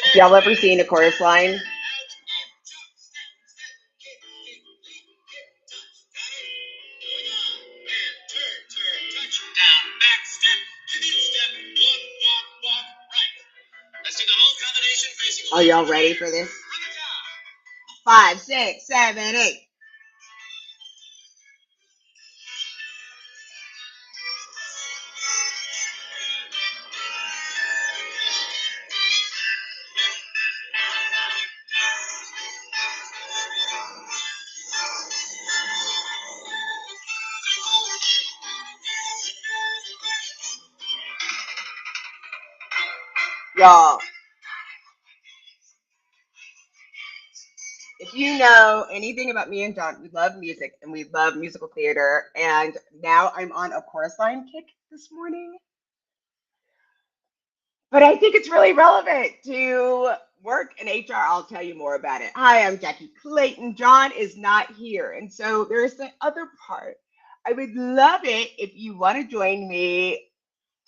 If y'all ever seen a chorus line, are y'all ready for this? 5, 6, 7, 8. Y'all, if you know anything about me and John, we love music and we love musical theater. And now I'm on a chorus line kick this morning. But I think it's really relevant to work in HR. I'll tell you more about it. Hi, I'm Jackye Clayton. John is not here. And so there's the other part. I would love it if you want to join me.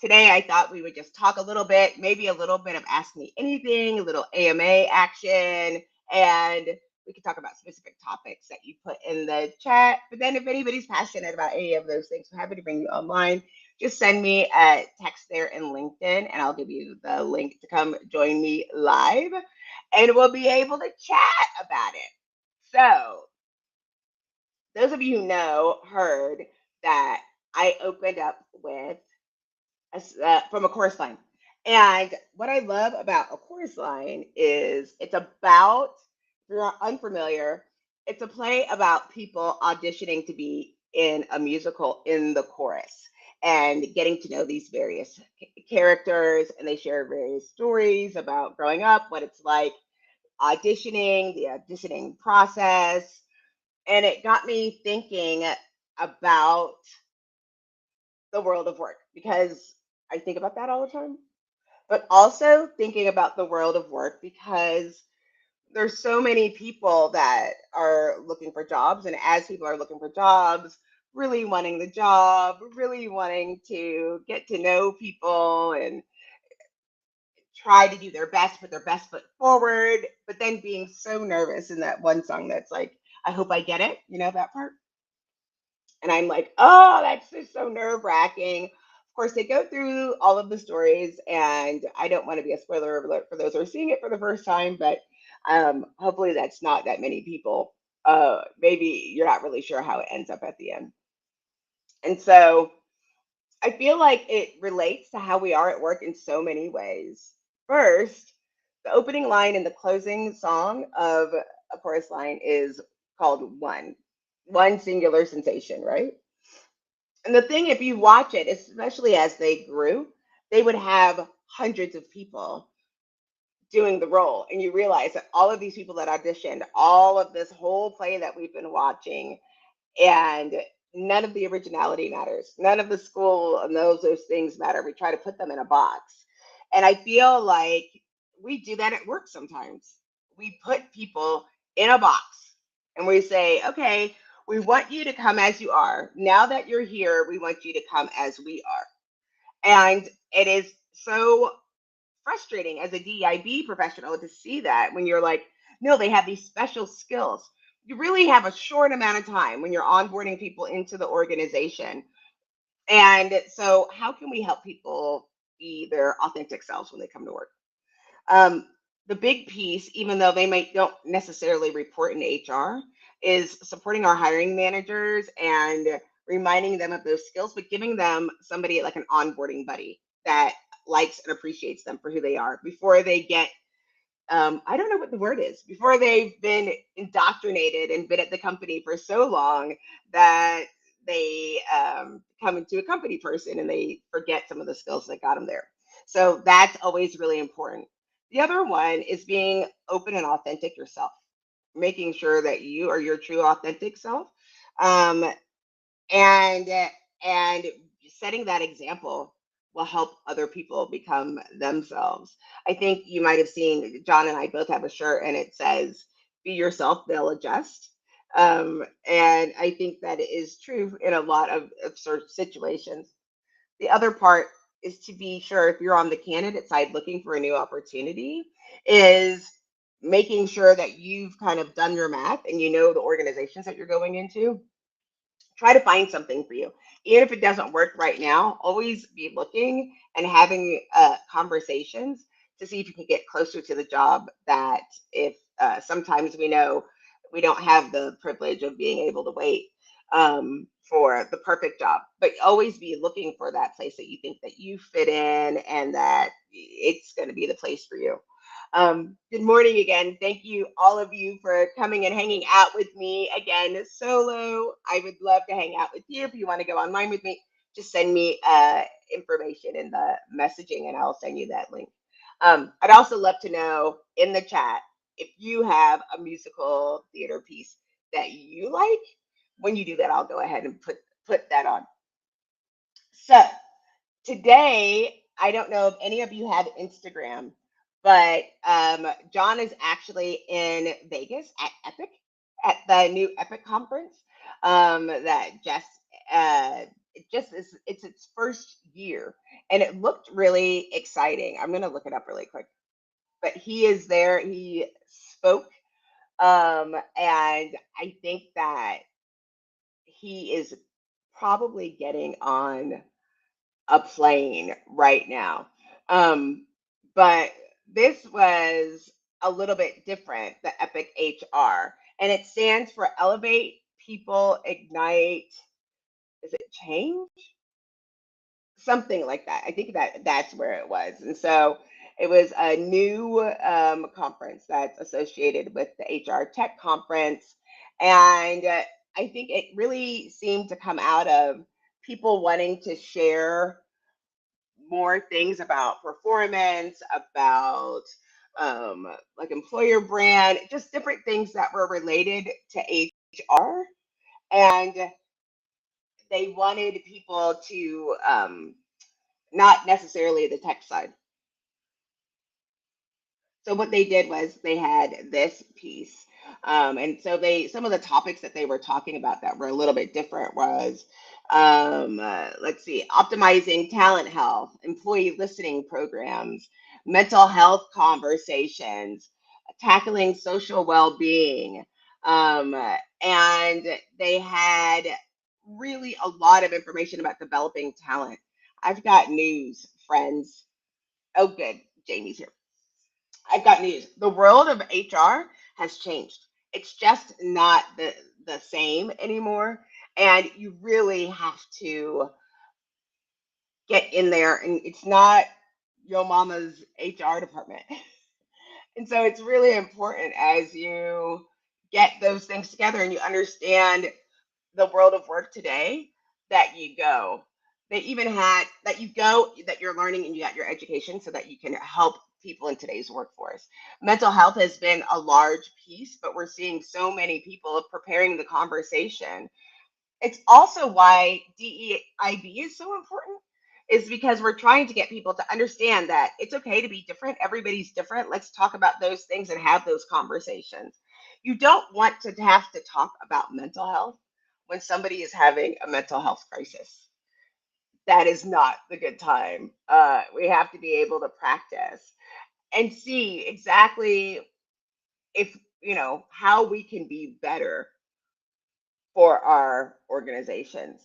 Today, I thought we would just talk a little bit, maybe a little bit of Ask Me Anything, a little AMA action, and we can talk about specific topics that you put in the chat. But then if anybody's passionate about any of those things, I'm happy to bring you online. Just send me a text there in LinkedIn, and I'll give you the link to come join me live, and we'll be able to chat about it. So those of you who know heard that I opened up with from a chorus line. And what I love about a chorus line is it's about, if you're unfamiliar, it's a play about people auditioning to be in a musical in the chorus and getting to know these various characters. And they share various stories about growing up, what it's like auditioning, the auditioning process. And it got me thinking about the world of work because I think about that all the time, but also thinking about the world of work because there's so many people that are looking for jobs. And as people are looking for jobs, really wanting the job, really wanting to get to know people and try to do their best, put their best foot forward, but then being so nervous in that one song that's like, I hope I get it, you know, that part. And I'm like, oh, that's just so nerve wracking. Of course, they go through all of the stories, and I don't want to be a spoiler alert for those who are seeing it for the first time, but hopefully that's not that many people. Maybe you're not really sure how it ends up at the end. And so I feel like it relates to how we are at work in so many ways. First, the opening line and the closing song of a chorus line is called One singular sensation, right? And the thing, if you watch it, especially as they grew, they would have hundreds of people doing the role. And you realize that all of these people that auditioned, all of this whole play that we've been watching, and none of the originality matters. None of the school and those things matter. We try to put them in a box. And I feel like we do that at work sometimes. We put people in a box and we say, okay, we want you to come as you are. Now that you're here, we want you to come as we are. And it is so frustrating as a DEIB professional to see that when you're like, no, they have these special skills. You really have a short amount of time when you're onboarding people into the organization. And so, how can we help people be their authentic selves when they come to work? Um, the big piece, even though they might don't necessarily report in HR, is supporting our hiring managers and reminding them of those skills, but giving them somebody like an onboarding buddy that likes and appreciates them for who they are before they get I don't know what the word is, before they've been indoctrinated and been at the company for so long that they come into a company person and they forget some of the skills that got them there. So that's always really important. The other one is being open and authentic yourself, making sure that you are your true authentic self, um, and and setting that example will help other people become themselves. I think you might have seen John and I both have a shirt and it says, be yourself, they'll adjust. And I think that is true in a lot of sort of situations. The other part is to be sure if you're on the candidate side looking for a new opportunity, is making sure that you've kind of done your math and you know the organizations that you're going into. Try to find something for you. Even if it doesn't work right now, always be looking and having conversations to see if you can get closer to the job that if sometimes we know we don't have the privilege of being able to wait for the perfect job, but always be looking for that place that you think that you fit in and that it's going to be the place for you. Good morning again. Thank you, all of you, for coming and hanging out with me again solo. I would love to hang out with you. If you want to go online with me, just send me information in the messaging and I'll send you that link. I'd also love to know in the chat if you have a musical theater piece that you like. When you do that, I'll go ahead and put that on. So today, I don't know if any of you have Instagram, but John is actually in Vegas at Epic, at the new Epic conference that it just is, it's its first year and it looked really exciting. I'm going to look it up really quick, but he is there. He spoke, and I think that he is probably getting on a plane right now. Um, but this was a little bit different, the Epic HR, and it stands for Elevate People Ignite. Is it change? Something like that. I think that that's where it was. And so it was a new conference that's associated with the HR Tech Conference. And I think it really seemed to come out of people wanting to share more things about performance, about like employer brand, just different things that were related to HR. And they wanted people to not necessarily the tech side. So what they did was they had this piece. And so they some of the topics that they were talking about that were a little bit different was let's see, optimizing talent health, employee listening programs, mental health conversations, tackling social well-being. Um, and they had really a lot of information about developing talent. I've got news, friends. Oh, good. Jamie's here. I've got news. The world of HR has changed. It's just not the same anymore. And you really have to get in there. And it's not your mama's HR department. And so it's really important as you get those things together and you understand the world of work today that you go. They even had that you go, that you're learning and you got your education so that you can help people in today's workforce. Mental health has been a large piece, but we're seeing so many people preparing the conversation. It's also why DEIB is so important, is because we're trying to get people to understand that it's okay to be different. Everybody's different. Let's talk about those things and have those conversations. You don't want to have to talk about mental health when somebody is having a mental health crisis. That is not the good time. We have to be able to practice and see exactly if, how we can be better for our organizations.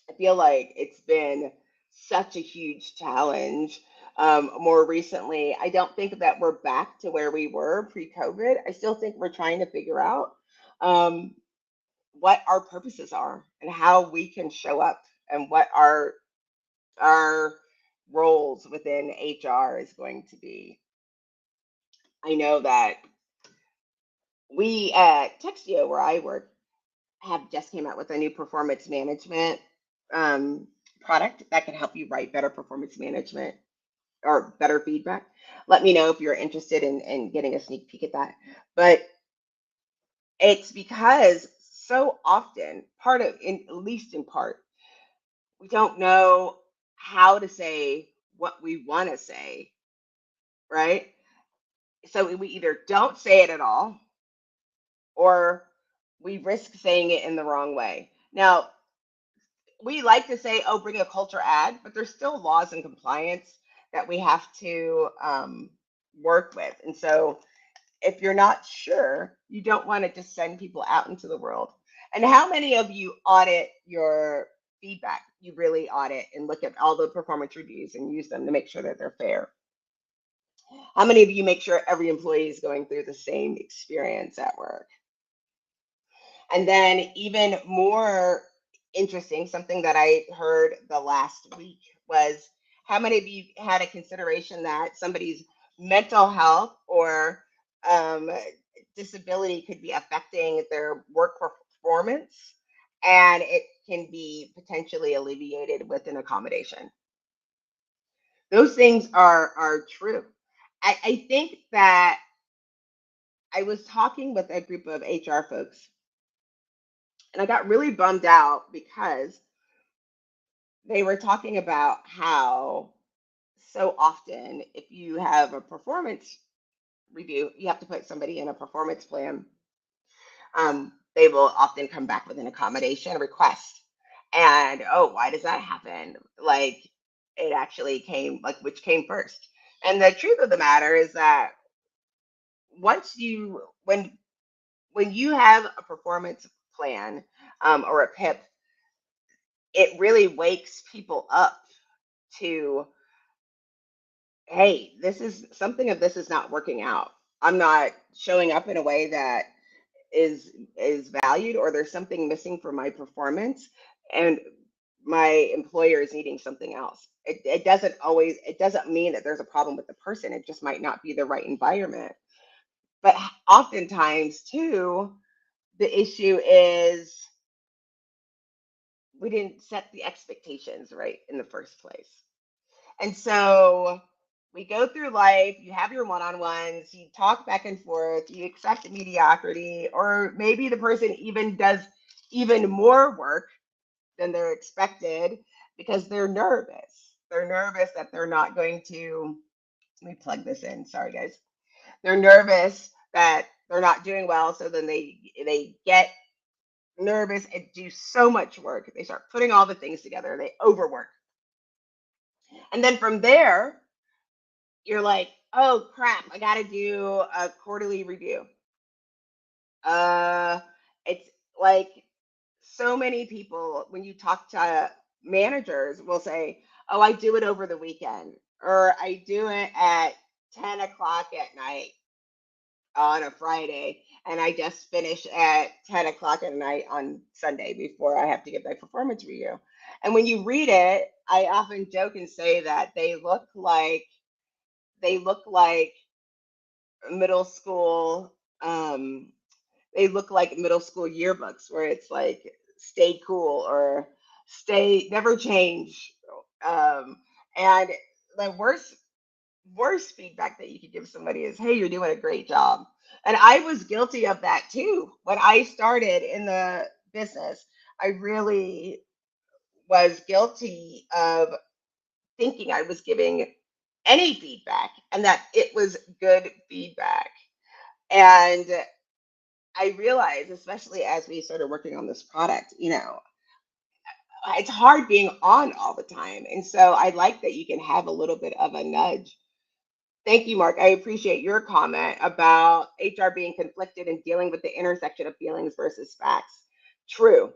I feel like it's been such a huge challenge. More recently, I don't think that we're back to where we were pre-COVID. I still think we're trying to figure out um, what our purposes are and how we can show up and what our roles within HR is going to be. I know that we at Textio, where I work, have just came out with a new performance management um, product that can help you write better performance management or better feedback. Let me know if you're interested in getting a sneak peek at that. But it's because so often, part of, in, at least in part, we don't know how to say what we want to say, right? So we either don't say it at all or we risk saying it in the wrong way. Now, we like to say, oh, bring a culture ad, but there's still laws and compliance that we have to work with. And so if you're not sure, you don't want to just send people out into the world. And how many of you audit your feedback? You really audit and look at all the performance reviews and use them to make sure that they're fair. How many of you make sure every employee is going through the same experience at work? And then, even more interesting, something that I heard the last week was, how many of you had a consideration that somebody's mental health or um, disability could be affecting their work performance, and it can be potentially alleviated with an accommodation? Those things are true. I think that I was talking with a group of HR folks, and I got really bummed out because they were talking about how so often, if you have a performance review, you have to put somebody in a performance plan. They will often come back with an accommodation request. And oh, why does that happen? Like, it actually came, like, which came first? And the truth of the matter is that once you, when you have a performance plan or a PIP, it really wakes people up to, hey, this is something of this is not working out. I'm not showing up in a way that is valued, or there's something missing for my performance, and my employer is needing something else. It doesn't always, it doesn't mean that there's a problem with the person. It just might not be the right environment. But oftentimes too, the issue is we didn't set the expectations right in the first place. And so we go through life, you have your one on ones, you talk back and forth, you accept mediocrity, or maybe the person even does even more work than they're expected because they're nervous. They're nervous that they're not going to, let me plug this in. Sorry, guys. They're nervous that they're not doing well. So then they get nervous and do so much work. They start putting all the things together, they overwork. And then from there, you're like, oh crap, I got to do a quarterly review. Uh, it's like so many people, when you talk to managers, will say, oh, I do it over the weekend, or I do it at 10 o'clock at night on a Friday, and I just finish at 10 o'clock at night on Sunday before I have to get my performance review. And when you read it, I often joke and say that they look like middle school they look like middle school yearbooks where it's like stay cool or stay never change. um and the worst feedback that you could give somebody is, hey, you're doing a great job. And I was guilty of that too when I started in the business. I really was guilty of thinking I was giving any feedback and that it was good feedback. And I realized, especially as we started working on this product, it's hard being on all the time. And so I like that you can have a little bit of a nudge. Thank you, Mark. I appreciate your comment about HR being conflicted and dealing with the intersection of feelings versus facts. True.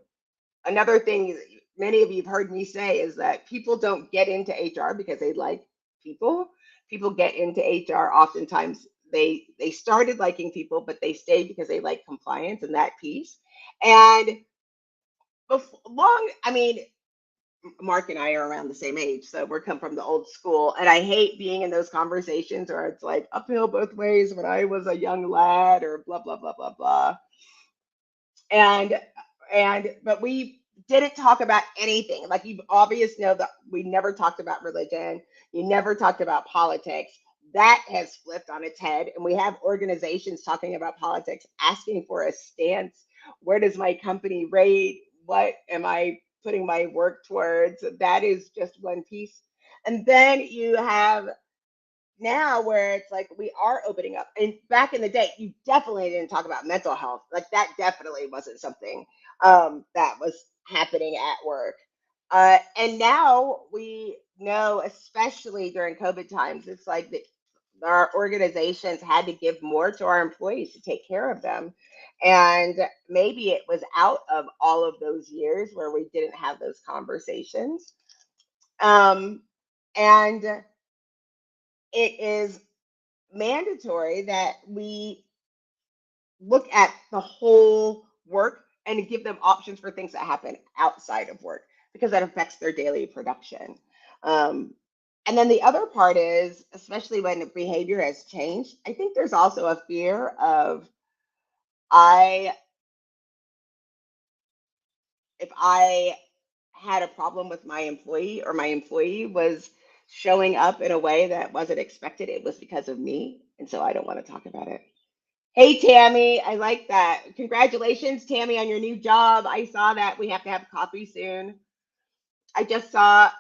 Another thing many of you have heard me say is that people don't get into HR because they like people. People get into HR oftentimes, they started liking people, but they stayed because they like compliance and that piece. And I mean, Mark and I are around the same age, so we're come from the old school. And I hate being in those conversations where it's like uphill both ways when I was a young lad or blah blah blah blah blah. And but we didn't talk about anything. Like, you obviously know that we never talked about religion. You never talked about politics. That has flipped on its head, and we have organizations talking about politics, asking for a stance. Where does my company rate? What am I putting my work towards? That is just one piece. And then you have now where it's like we are opening up. And back in the day, you definitely didn't talk about mental health. Like, that definitely wasn't something that was happening at work. And now we know, especially during COVID times, it's like our organizations had to give more to our employees to take care of them. And maybe it was out of all of those years where we didn't have those conversations. Um, and it is mandatory that we look at the whole work and give them options for things that happen outside of work because that affects their daily production. Um, and then the other part is, especially when behavior has changed, I think there's also a fear of I, if I had a problem with my employee or my employee was showing up in a way that wasn't expected, it was because of me. And so I don't want to talk about it. Hey, Tammy, I like that. Congratulations, Tammy, on your new job. I saw that. We have to have coffee soon. I just saw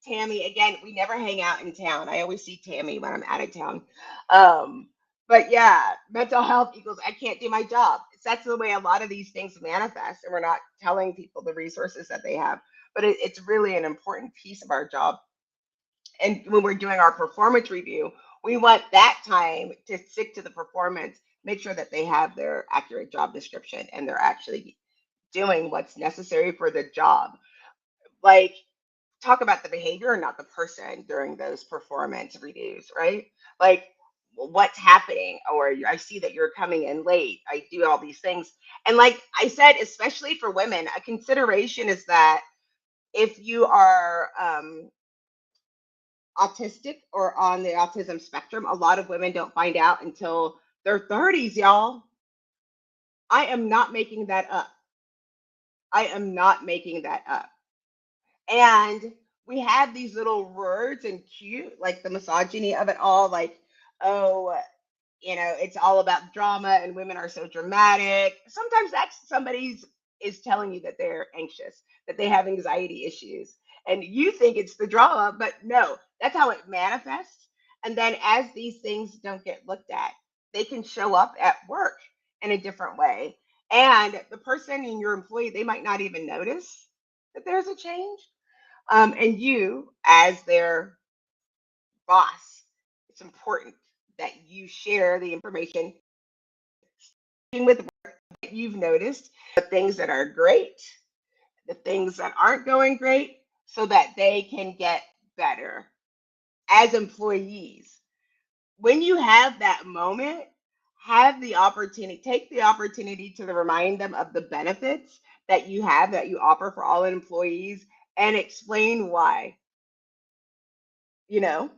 Tammy again. We never hang out in town. I always see Tammy when I'm out of town. Um, but yeah, mental health equals I can't do my job. That's the way a lot of these things manifest, and we're not telling people the resources that they have. But it's really an important piece of our job. And when we're doing our performance review, we want that time to stick to the performance, make sure that they have their accurate job description and they're actually doing what's necessary for the job. Like, talk about the behavior and not the person during those performance reviews, right? Like, what's happening, or I see that you're coming in late. I do all these things. And like I said, especially for women, a consideration is that if you are autistic or on the autism spectrum, a lot of women don't find out until their 30s, y'all. I am not making that up. I am not making that up. And we have these little words and cute, like the misogyny of it all, like, oh, it's all about drama and women are so dramatic. Sometimes that's somebody's is telling you that they're anxious, that they have anxiety issues. And you think it's the drama, but no, that's how it manifests. And then as these things don't get looked at, they can show up at work in a different way. And the person in your employee, they might not even notice that there's a change. And you, as their boss, it's important that you share the information with what you've noticed, the things that are great, the things that aren't going great, so that they can get better as employees. When you have that moment, have the opportunity, take the opportunity to remind them of the benefits that you have, that you offer for all employees, and explain why. you know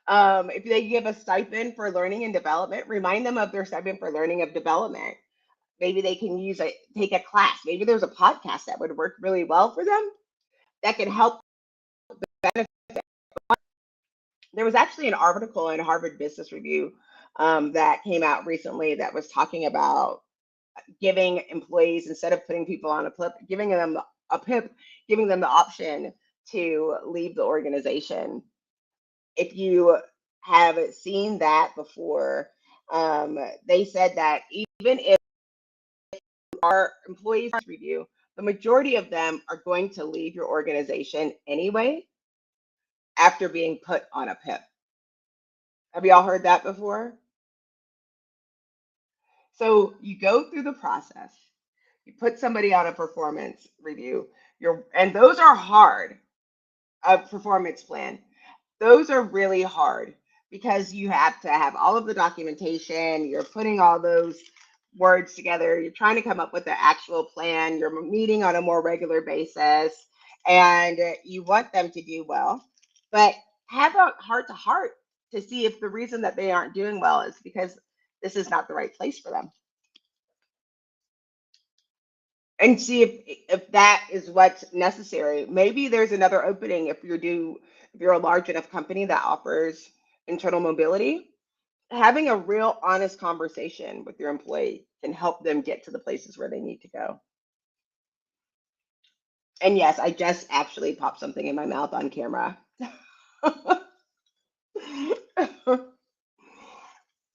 if they give a stipend for learning and development, remind them of their stipend for learning and development. Maybe they can take a class. Maybe there's a podcast that would work really well for them that can help benefit. There was actually an article in Harvard Business Review that came out recently that was talking about giving employees, instead of putting people on a PIP, giving them the option to leave the organization. If you have seen that before, they said that even if our employees review, the majority of them are going to leave your organization anyway after being put on a PIP. Have y'all heard that before? So you go through the process, you put somebody on a performance review, and those are hard, a performance plan. Those are really hard because you have to have all of the documentation. You're putting all those words together. You're trying to come up with the actual plan. You're meeting on a more regular basis, and you want them to do well. But have a heart to heart to see if the reason that they aren't doing well is because this is not the right place for them, and see if that is what's necessary. Maybe there's another opening if you're a large enough company that offers internal mobility. Having a real honest conversation with your employee can help them get to the places where they need to go. And yes, I just actually popped something in my mouth on camera.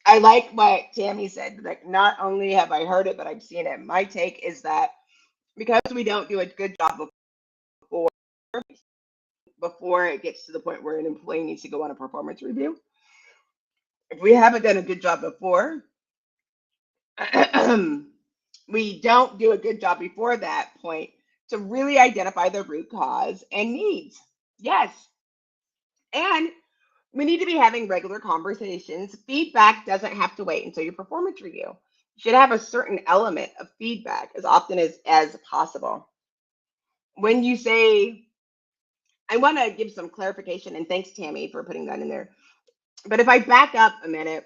I like what Tammy said. Like, not only have I heard it, but I've seen it. My take is that because we don't do a good job before, before it gets to the point where an employee needs to go on a performance review. If we haven't done a good job before, we don't do a good job before that point to really identify the root cause and needs. Yes. And we need to be having regular conversations. Feedback doesn't have to wait until your performance review. You should have a certain element of feedback as often as possible. When you say, I want to give some clarification, and thanks, Tammy, for putting that in there. But if I back up a minute,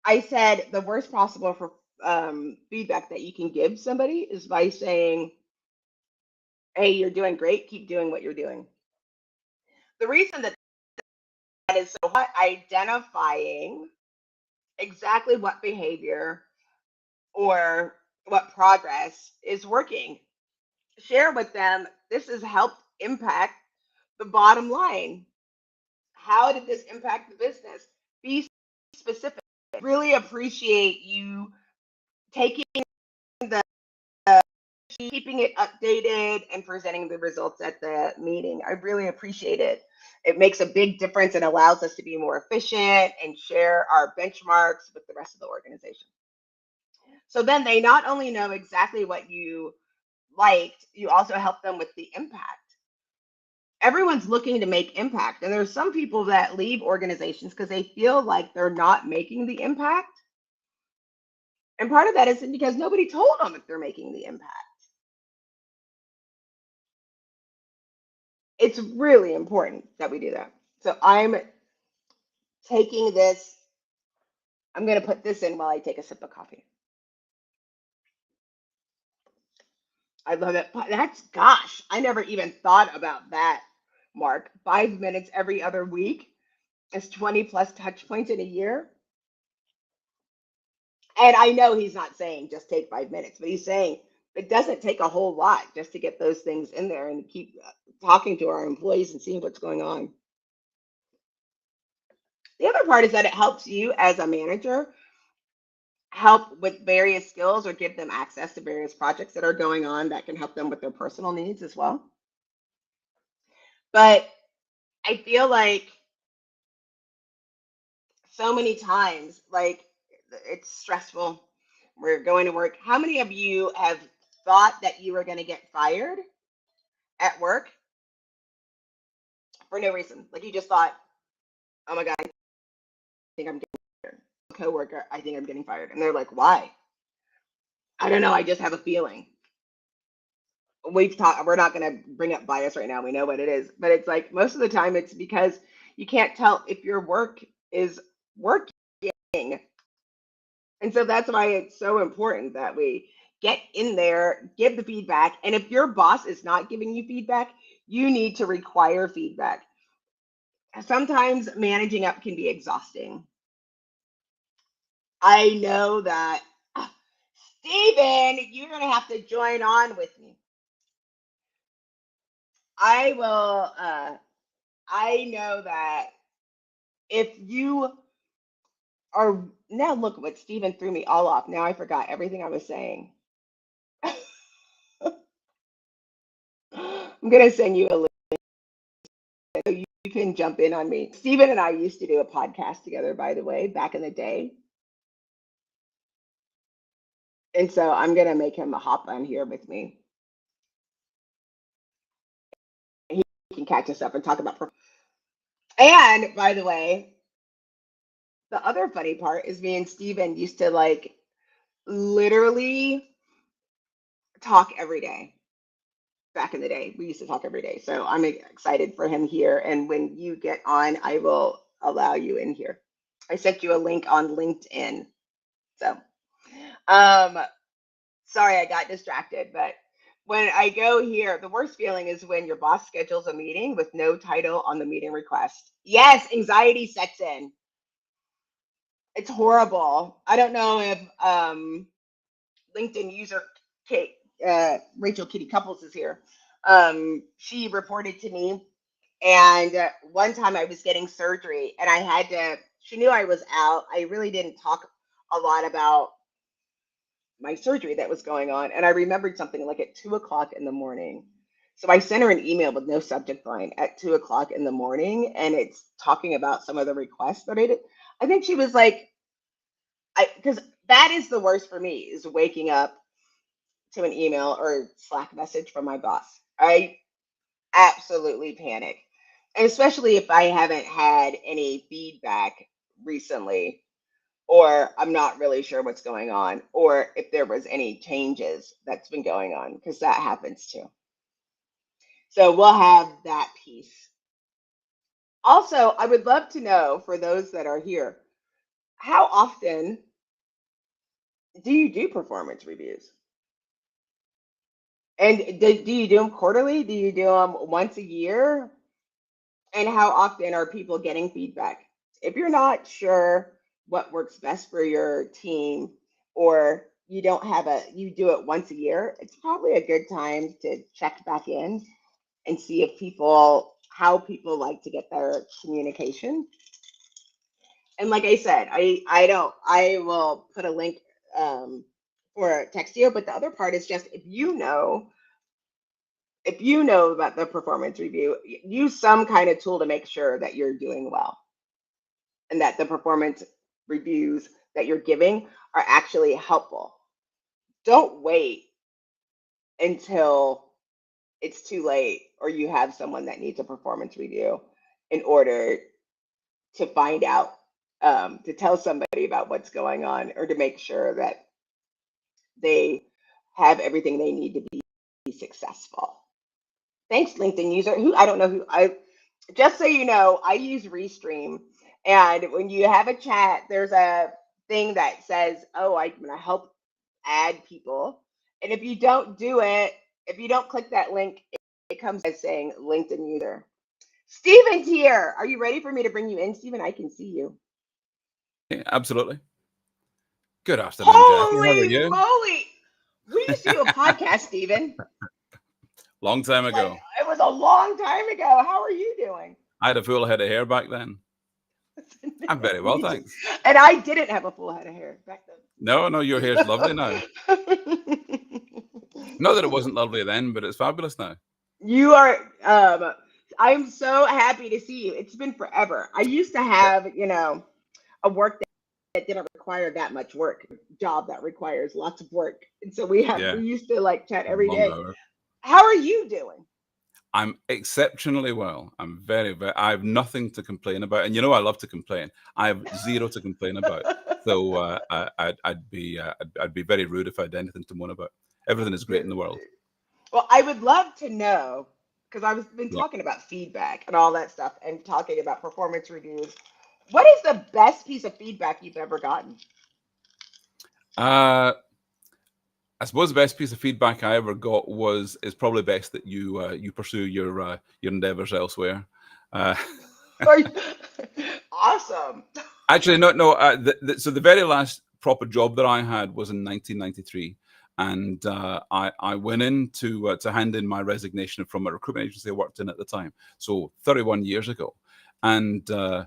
I said the worst possible for feedback that you can give somebody is by saying, hey, you're doing great, keep doing what you're doing. The reason that is so hard, identifying exactly what behavior or what progress is working. Share with them, this has helped impact the bottom line. How did this impact the business? Be specific. Really appreciate you taking the keeping it updated and presenting the results at the meeting. I really appreciate it. It makes a big difference and allows us to be more efficient and share our benchmarks with the rest of the organization. So then they not only know exactly what you liked, you also help them with the impact. Everyone's looking to make impact. And there's some people that leave organizations because they feel like they're not making the impact. And part of that is because nobody told them if they're making the impact. It's really important that we do that. So I'm taking this, I'm going to put this in while I take a sip of coffee. I love it. That's, gosh, I never even thought about that, Mark. 5 minutes every other week is 20 plus touch points in a year. And I know he's not saying just take 5 minutes, but he's saying it doesn't take a whole lot just to get those things in there and keep talking to our employees and seeing what's going on. The other part is that it helps you as a manager help with various skills or give them access to various projects that are going on that can help them with their personal needs as well. But I feel like so many times, like it's stressful. We're going to work. How many of you have thought that you were going to get fired at work for no reason? Like you just thought, oh my God, I think I'm getting fired. Coworker, I think I'm getting fired. And they're like, why? I don't know. I just have a feeling. We've talked, we're not going to bring up bias right now. We know what it is. But it's like most of the time it's because you can't tell if your work is working. And so that's why it's so important that we get in there, give the feedback. And if your boss is not giving you feedback, you need to require feedback. Sometimes managing up can be exhausting. I know that. Steven, you're going to have to join on with me. I will, I know that if you are, now look what Steven threw me all off. Now I forgot everything I was saying. I'm going to send you a link so you can jump in on me. Steven and I used to do a podcast together, by the way, back in the day. And so I'm going to make him a hop on here with me. He can catch us up and talk about. And by the way, the other funny part is me and Steven used to like literally talk every day. Back in the day, we used to talk every day. So I'm excited for him here. And when you get on, I will allow you in here. I sent you a link on LinkedIn. So, sorry, I got distracted, but when I go here, the worst feeling is when your boss schedules a meeting with no title on the meeting request. Yes, anxiety sets in. It's horrible. I don't know if LinkedIn user Kate, Rachel Kitty Couples is here. She reported to me, and one time I was getting surgery, and I had to. She knew I was out. I really didn't talk a lot about my surgery that was going on, and I remembered something like at 2 o'clock in the morning. So I sent her an email with no subject line at 2 o'clock in the morning, and it's talking about some of the requests that I did. I think she was like, I because that is the worst for me is waking up to an email or Slack message from my boss. I absolutely panic. And especially if I haven't had any feedback recently, or I'm not really sure what's going on, or if there was any changes that's been going on, because that happens too. So we'll have that piece. Also, I would love to know for those that are here, how often do you do performance reviews? And do you do them quarterly? Do you do them once a year? And how often are people getting feedback? If you're not sure what works best for your team, or you don't have you do it once a year, it's probably a good time to check back in and see if how people like to get their communication. And like I said, I will put a link for Textio, but the other part is just if you know about the performance review, use some kind of tool to make sure that you're doing well and that the performance reviews that you're giving are actually helpful. Don't wait until it's too late or you have someone that needs a performance review in order to find out, to tell somebody about what's going on or to make sure that they have everything they need to be successful. Thanks, LinkedIn user. Who I don't know who I. Just so you know, I use Restream, and when you have a chat, there's a thing that says, "Oh, I'm gonna help add people," and if you don't do it, if you don't click that link, it comes as saying LinkedIn user. Steven's here. Are you ready for me to bring you in, Steven? I can see you. Yeah, absolutely. Good afternoon, Jackye. How are Holy you? moly! We used to do a podcast, Steven. Long time Like ago. it was a long time ago. How are you doing? I had a full head of hair back then. I'm very well, thanks. And I didn't have a full head of hair back No, your hair's lovely now. then. Not that it wasn't lovely then, but it's fabulous now. You are, I'm so happy to see you. It's been forever. I used to Yeah, have, a work that didn't require that much work, job that requires lots of work. And so yeah, we used to like chat every long day. hours. How are you doing? I'm exceptionally well. I'm I have nothing to complain about. And I love to complain. I have zero to complain about. So I'd be very rude if I had anything to moan about. Everything is great in the world. Well, I would love to know because I've been Yeah. talking about feedback and all that stuff and talking about performance reviews. What is the best piece of feedback you've ever gotten? Uh, I suppose the best piece of feedback I ever got was it's probably best that you pursue your endeavors elsewhere. Uh, Awesome. Actually, no. So the very last proper job that I had was in 1993, and I went in to hand in my resignation from a recruitment agency I worked in at the time. So 31 years ago, and uh,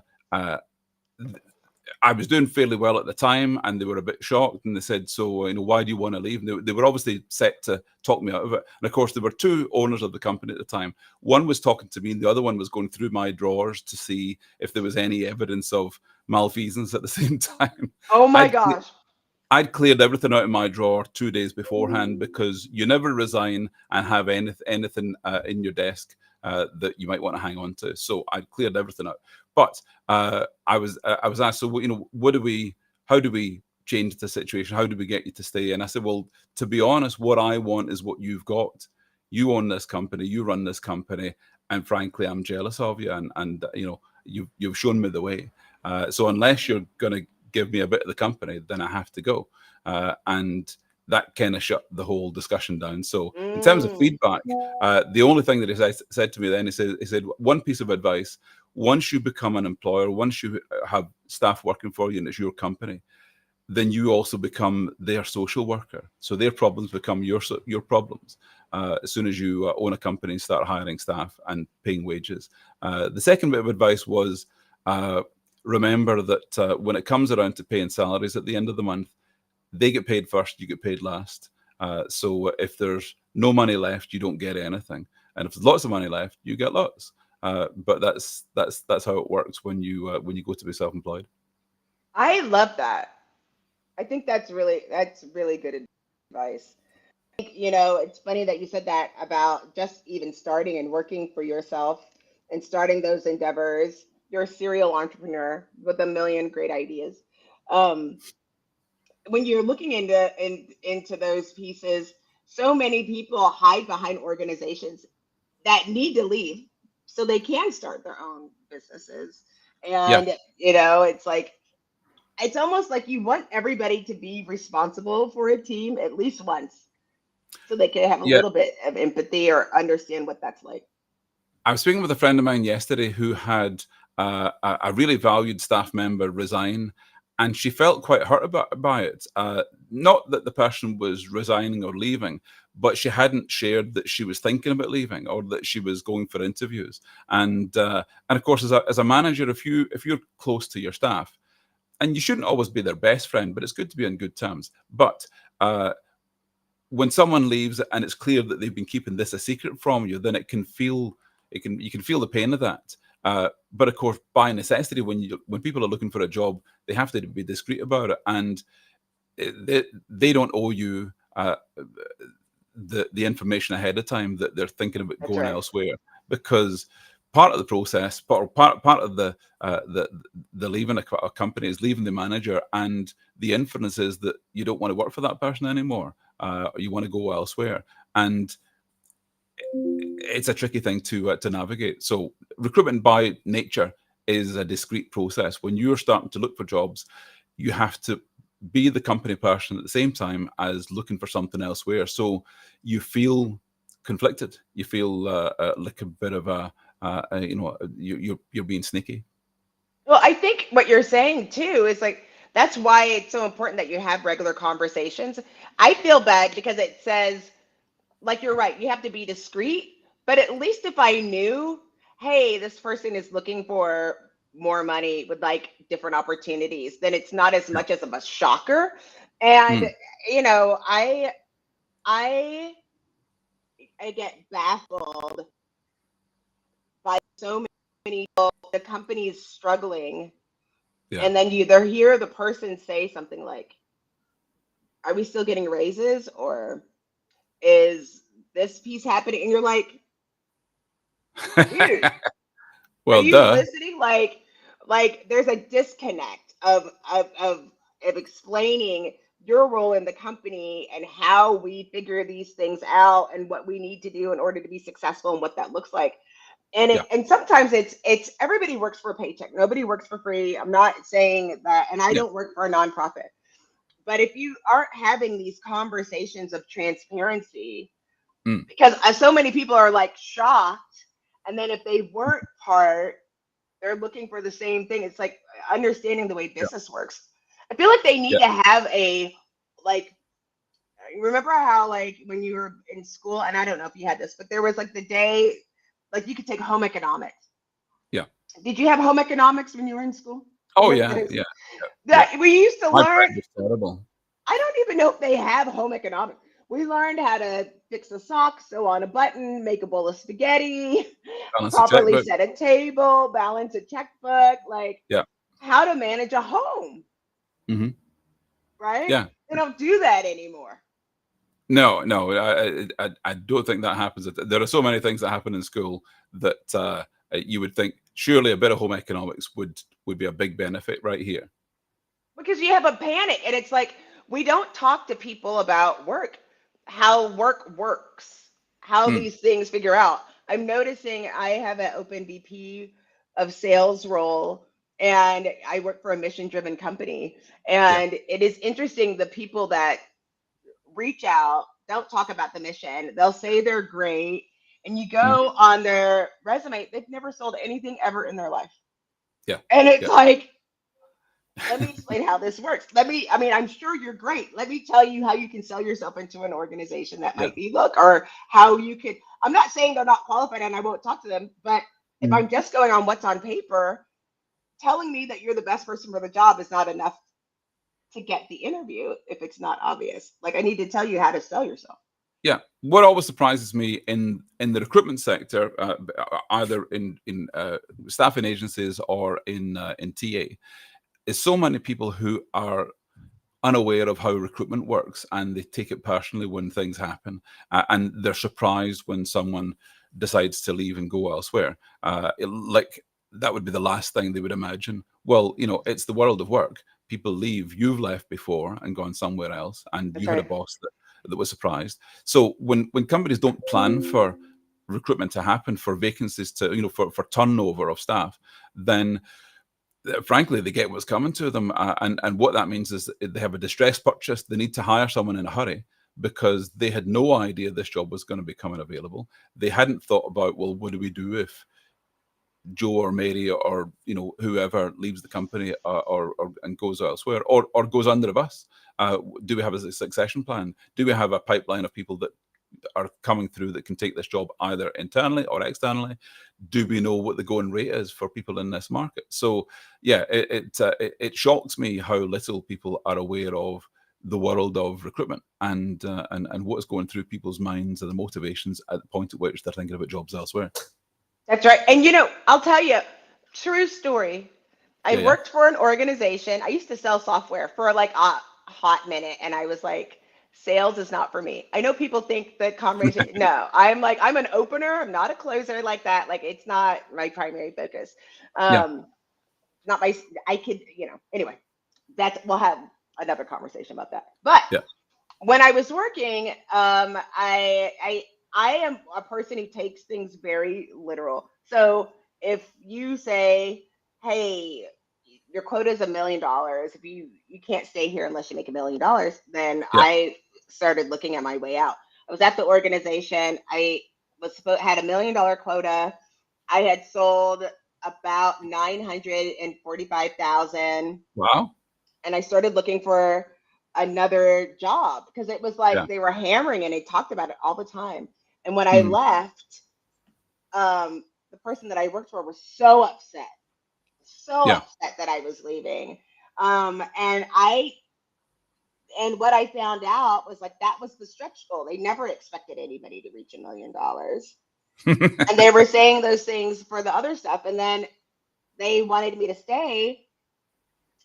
I was doing fairly well at the time, and they were a bit shocked, and they said, "So, why do you want to leave?" And they were obviously set to talk me out of it. And of course, there were two owners of the company at the time. One was talking to me, and the other one was going through my drawers to see if there was any evidence of malfeasance at the same time. Oh my I'd gosh. I'd cleared everything out of my drawer 2 days beforehand because you never resign and have anything in your desk that you might want to hang on to. So I'd cleared everything out. But I was asked, so how do we change the situation? How do we get you to stay? And I said, well, to be honest, what I want is what you've got. You own this company, you run this company, and frankly, I'm jealous of you. And you've shown me the way. So unless you're going to give me a bit of the company, then I have to go. And that kind of shut the whole discussion down. So in terms of Mm. feedback, the only thing that he said to me then, he said, one piece of advice: once you become an employer, once you have staff working for you and it's your company, then you also become their social worker. So their problems become your problems as soon as you own a company and start hiring staff and paying wages. The second bit of advice was remember that when it comes around to paying salaries at the end of the month, they get paid first, you get paid last. So if there's no money left, you don't get anything. and if there's lots of money left, you get lots. But that's how it works when you go to be self-employed. I love that. I think that's really good advice. It's funny that you said that about just even starting and working for yourself and starting those endeavors. You're a serial entrepreneur with a million great ideas. Um, when you're looking into those pieces, so many people hide behind organizations that need to leave so they can start their own businesses. Yeah, And it's like it's almost like you want everybody to be responsible for a team at least once so they can have a yeah. little bit of empathy or understand what that's like. I was speaking with a friend of mine yesterday who had a really valued staff member resign, and she felt quite hurt by it. Not that the person was resigning or leaving, but she hadn't shared that she was thinking about leaving or that she was going for interviews. And of course, as a manager, if you're close to your staff, and you shouldn't always be their best friend, but it's good to be on good terms. But when someone leaves and it's clear that they've been keeping this a secret from you, then you can feel the pain of that. But of course, by necessity, when people are looking for a job, they have to be discreet about it, and they don't owe you the information ahead of time that they're thinking about That's going right. elsewhere, because part of the process, part of the leaving a company is leaving the manager, and the inference is that you don't want to work for that person anymore, or you want to go elsewhere, and it's a tricky thing to navigate. So recruitment by nature is a discrete process. When you're starting to look for jobs, you have to be the company person at the same time as looking for something elsewhere. So you feel conflicted. You feel like a bit of you're being sneaky. Well, I think what you're saying too is like that's why it's so important that you have regular conversations. I feel bad because it says, like, you're right, you have to be discreet, but at least if I knew, hey, this person is looking for more money with like different opportunities, then it's not as Yeah. much as of a shocker. And Mm. you know, I I get baffled by so many people, the company is struggling, Yeah. and then they're hear the person say something like, "Are we still getting raises, or is this piece happening?" And you're like, "Dude, are Well, you duh. listening?" Like there's a disconnect of explaining your role in the company and how we figure these things out and what we need to do in order to be successful and what that looks like. And Yeah. sometimes it's everybody works for a paycheck. Nobody works for free. I'm not saying that, and I Yeah. don't work for a nonprofit. But if you aren't having these conversations of transparency, Mm. because so many people are like shocked, and then if they weren't part, they're looking for the same thing. It's like understanding the way Yeah. business works. I feel like they need Yeah. to have a, like, remember how like when you were in school, and I don't know if you had this, but there was like the day, like you could take home economics. Yeah. Did you have home economics when you were in school? Oh, Home yeah. economics. Yeah. Yeah. That we used to My learn. friend was terrible. I don't even know if they have home economics. We learned how to fix a sock, sew on a button, make a bowl of spaghetti, Balance a properly checkbook. set a table, balance a checkbook, like Yeah. how to manage a home, Hmm. right? Yeah. They don't do that anymore. No, no, I don't think that happens. There are so many things that happen in school that you would think surely a bit of home economics would be a big benefit right here. Because you have a panic, and it's like we don't talk to people about work, how work works, how Mm. these things figure out. I'm noticing I have an open VP of sales role, and I work for a mission driven company, Yeah. and it is interesting, the people that reach out don't talk about the mission. They'll say they're great, and you Mm. go on their resume, they've never sold anything ever in their life. Yeah. And it's Yeah. like, let me explain how this works. I mean, I'm sure you're great. Let me tell you how you can sell yourself into an organization that Yeah. might be look, or how you could. I'm not saying they're not qualified and I won't talk to them, but if Mm. I'm just going on what's on paper, telling me that you're the best person for the job is not enough to get the interview if it's not obvious. Like, I need to tell you how to sell yourself. Yeah, what always surprises me in the recruitment sector, either in staffing agencies or in TA, is so many people who are unaware of how recruitment works, and they take it personally when things happen, and they're surprised when someone decides to leave and go elsewhere. Like that would be the last thing they would imagine. Well, it's the world of work. People leave. You've left before and gone somewhere else, and That's you had a right. boss that was surprised. So when companies don't plan for recruitment to happen, for vacancies to, for turnover of staff, then frankly, they get what's coming to them. And what that means is that they have a distress purchase. They need to hire someone in a hurry because they had no idea this job was going to be coming available. They hadn't thought about, well, what do we do if Joe or Mary or whoever leaves the company, or and goes elsewhere, or goes under a bus? Do we have a succession plan? Do we have a pipeline of people that are coming through that can take this job either internally or externally? Do we know what the going rate is for people in this market? So yeah, it shocks me how little people are aware of the world of recruitment, and what is going through people's minds and the motivations at the point at which they're thinking about jobs elsewhere. That's right. And I'll tell you, true story. I Yeah, yeah. worked for an organization. I used to sell software for like a hot minute, and I was like, sales is not for me. I know people think that conversation. No, I'm an opener. I'm not a closer like that. Like it's not my primary focus. Yeah, Um, not my. I could, Anyway, we'll have another conversation about that. But yeah, when I was working, I am a person who takes things very literal. So if you say, "Hey, your quota is $1 million. If you can't stay here unless you make $1 million," then yeah. I started looking at my way out. I was at the organization. I had $1 million quota. I had sold about 945,000, Wow. and I started looking for another job because it was Yeah. like they were hammering and they talked about it all the time. And when I Mhm. left, the person that I worked for was so Yeah. upset that I was leaving. And what I found out was like that was the stretch goal. They never expected anybody to reach $1 million. And they were saying those things for the other stuff. And then they wanted me to stay.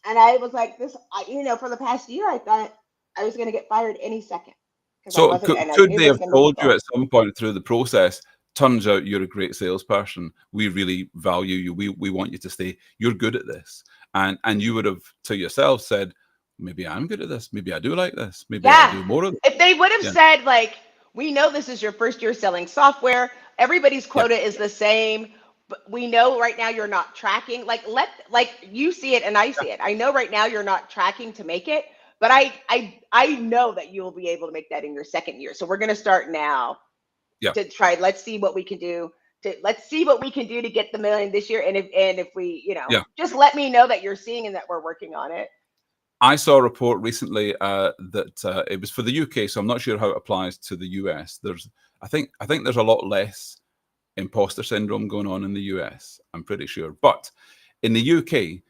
And I was like, for the past year, I thought I was going to get fired any second because I So wasn't, and I could knew they it was have going to be told you difficult. at some point through the process, turns out you're a great salesperson. We really value you. We want you to stay. You're good at this. And you would have to yourself said, maybe I'm good at this. Maybe I do like this. Maybe I'll Yeah. do more of it. If they would have Yeah. said, like, we know this is your first year selling software, everybody's Yeah. quota is the same, but we know right now you're not tracking. Like you see it and I see it. I know right now you're not tracking to make it, but I know that you will be able to make that in your second year. So we're gonna start now Yeah. to try. Let's see what we can do. Let's see what we can do to get the million this year. And if we, Yeah. just let me know that you're seeing and that we're working on it. I saw a report recently that it was for the UK, so I'm not sure how it applies to the US. I think there's a lot less imposter syndrome going on in the US. I'm pretty sure, but in the UK,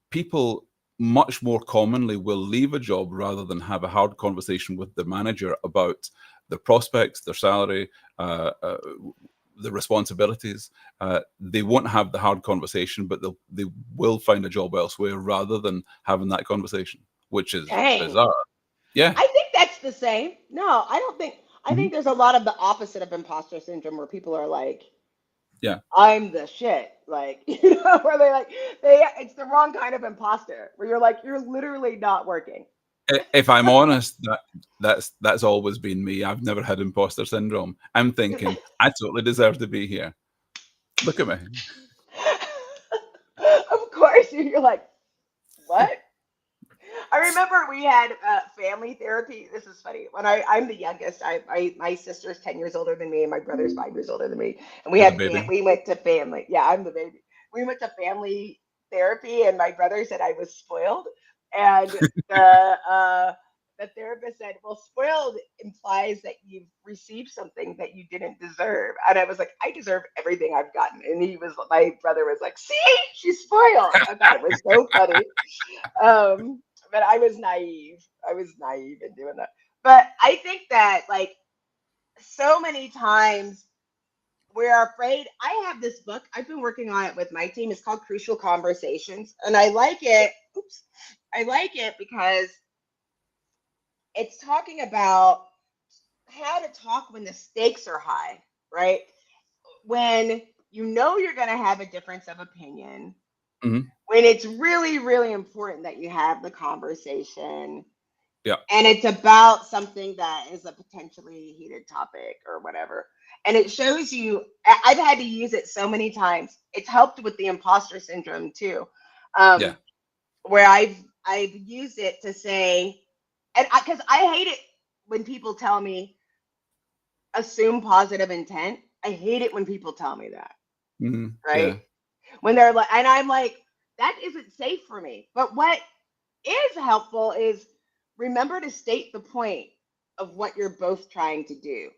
people much more commonly will leave a job rather than have a hard conversation with the manager about their prospects, their salary, the responsibilities. They won't have the hard conversation, but they will find a job elsewhere rather than having that conversation, which is Dang. bizarre. Yeah. I think that's the same. No, I don't think. I Mhm. think there's a lot of the opposite of imposter syndrome where people are like, Yeah. "I'm the shit," like where it's the wrong kind of imposter where you're like, you're literally not working. If I'm honest, that's always been me. I've never had imposter syndrome. I'm thinking I totally deserve to be here. Look at me. Of course, you're like, what? I remember we had family therapy. This is funny. I'm the youngest. My sister's 10 years older than me, and my brother's 5 years older than me. And You're the baby. we went to family. Yeah, I'm the baby. We went to family therapy, and my brother said I was spoiled, and the therapist said, "Well, spoiled implies that you've received something that you didn't deserve." And I was like, "I deserve everything I've gotten." And my brother was like, "See, she's spoiled." I thought it was so funny. Um, but I was naive. I was naive in doing that. But I think that like so many times we're afraid. I have this book. I've been working on it with my team. It's called Crucial Conversations. And I like it. Oops. I like it because it's talking about how to talk when the stakes are high, right? When you know you're going to have a difference of opinion, Mhm. when it's really, really important that you have the conversation Yeah. and it's about something that is a potentially heated topic or whatever. And it shows you, I've had to use it so many times. It's helped with the imposter syndrome too, Yeah. where I've used it to say, and because I hate it when people tell me assume positive intent. I hate it when people tell me that, Yeah. right? When they're like, and I'm like, that isn't safe for me. But what is helpful is remember to state the point of what you're both trying to do.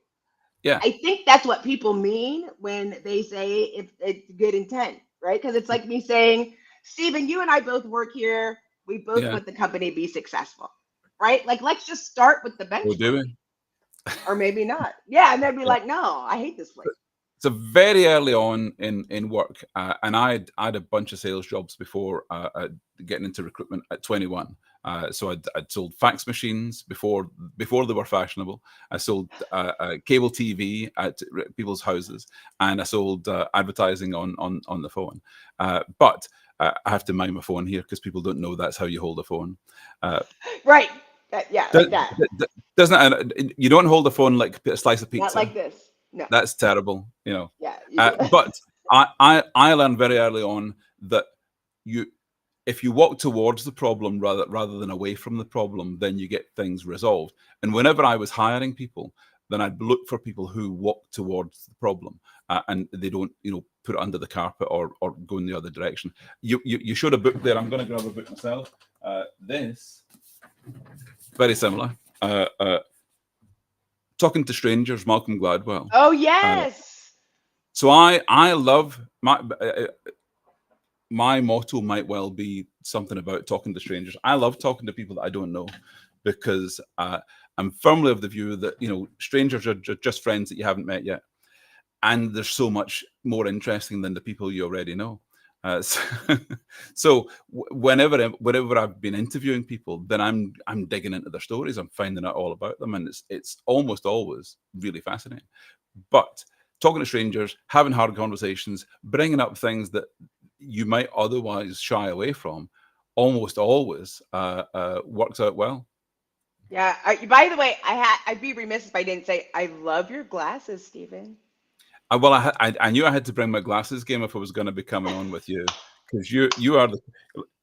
Yeah. I think that's what people mean when they say if it's good intent, right? Because it's like me saying, Stephen, you and I both work here. We both Yeah. want the company to be successful, right? Like, let's just start with the We'll do benchmark, it. or maybe not. Yeah, and they'd be Yeah. like, no, I hate this place. So very early on in work, and I had a bunch of sales jobs before getting into recruitment at 21. So I'd sold fax machines before they were fashionable. I sold cable TV at people's houses, and I sold advertising on the phone. But I have to mind my phone here because people don't know that's how you hold a phone. Right. Yeah, Do- like that. Doesn't you don't hold a phone like a slice of Not pizza? like this. No. That's terrible, you know. Yeah, you do. But I learned very early on that you if you walk towards the problem rather than away from the problem, then you get things resolved. And whenever I was hiring people, then I'd look for people who walk towards the problem and they don't, put it under the carpet or go in the other direction. You showed a book there. I'm going to grab a book myself. This very similar. Talking to Strangers, Malcolm Gladwell. Oh, Uh, yes. so I love my motto might well be something about talking to strangers. I love talking to people that I don't know because I'm firmly of the view that strangers are just friends that you haven't met yet, and there's so much more interesting than the people you already know. So, whenever I've been interviewing people, then I'm digging into their stories. I'm finding out all about them, and it's almost always really fascinating. But talking to strangers, having hard conversations, bringing up things that you might otherwise shy away from, almost always works out well. Yeah. By the way, I'd be remiss if I didn't say I love your glasses, Stephen. Well, I knew I had to bring my glasses game if I was going to be coming on with you because you are the.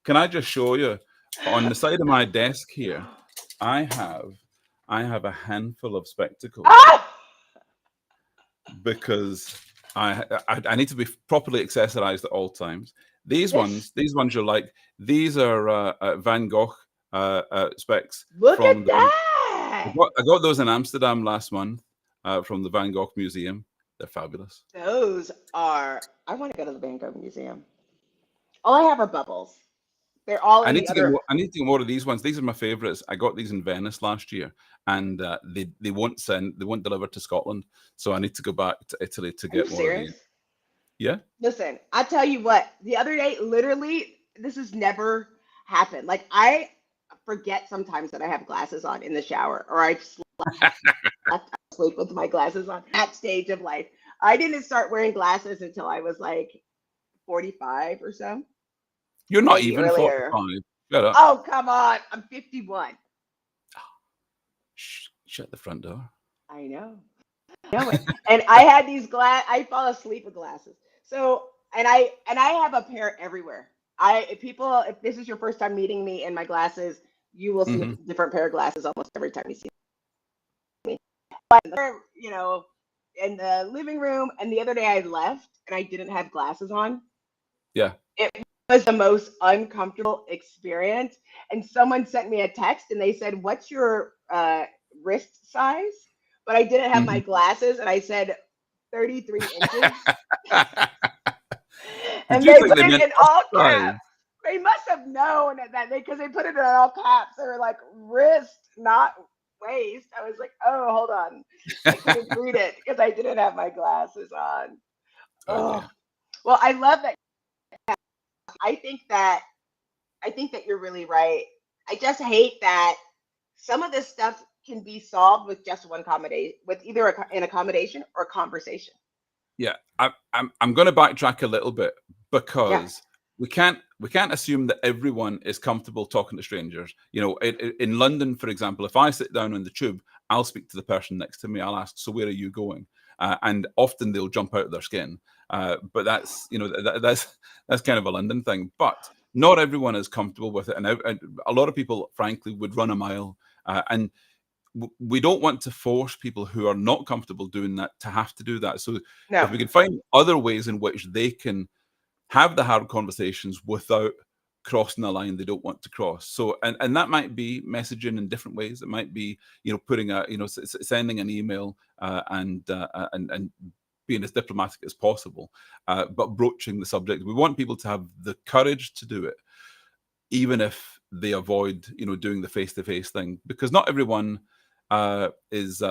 Can I just show you on the side of my desk here? I have a handful of spectacles Ah! because I need to be properly accessorized at all times. These Yes. ones you're like, these are Van Gogh specs Look from at the. that. I got those in Amsterdam last month from the Van Gogh Museum. They're fabulous. Those are, I want to go to the Van Gogh Museum. All I have are bubbles. They're all I in need the to get other. more. I need to get more of these ones. These are my favorites. I got these in Venice last year, and they won't deliver to Scotland. So I need to go back to Italy to Are you get more of these. serious? Yeah. Listen, I tell you what, the other day, literally, this has never happened. Like, I forget sometimes that I have glasses on in the shower, or I sleep with my glasses on. That stage of life. I didn't start wearing glasses until I was like 45 or so, You're not maybe even earlier. 45. Shut up. Oh, come on. I'm 51. Shh, shut the front door. I know it. And I had these I fall asleep with glasses. So, and I have a pair everywhere. If this is your first time meeting me in my glasses, you will see a Hmm. different pair of glasses almost every time you see me. But in the living room, and the other day I left and I didn't have glasses on. Yeah. It was the most uncomfortable experience. And someone sent me a text and they said, "What's your wrist size?" But I didn't have my Hmm. glasses, and I said 33 inches. Did And you they think put they it meant in bust all size? caps. They must have known that because they put it in all caps. They were like, wrist, not. waist. I was like, oh, hold on. I couldn't read it because I didn't have my glasses on. Oh Oh, dear. well, I love that. I think that I think that you're really right. I just hate that some of this stuff can be solved with just one accommodation, with either an accommodation or conversation. Yeah, I'm going to backtrack a little bit Yeah. because we can't assume that everyone is comfortable talking to strangers. You know, in London, for example, if I sit down on the tube, I'll speak to the person next to me. I'll ask, "So where are you going?" And often they'll jump out of their skin. But that's that's kind of a London thing. But not everyone is comfortable with it, and a lot of people, frankly, would run a mile. And we don't want to force people who are not comfortable doing that to have to do that. So if No. we can find other ways in which they can have the hard conversations without crossing the line they don't want to cross. So and that might be messaging in different ways. It might be putting sending an email and being as diplomatic as possible, but broaching the subject. We want people to have the courage to do it, even if they avoid doing the face-to-face thing, because not everyone is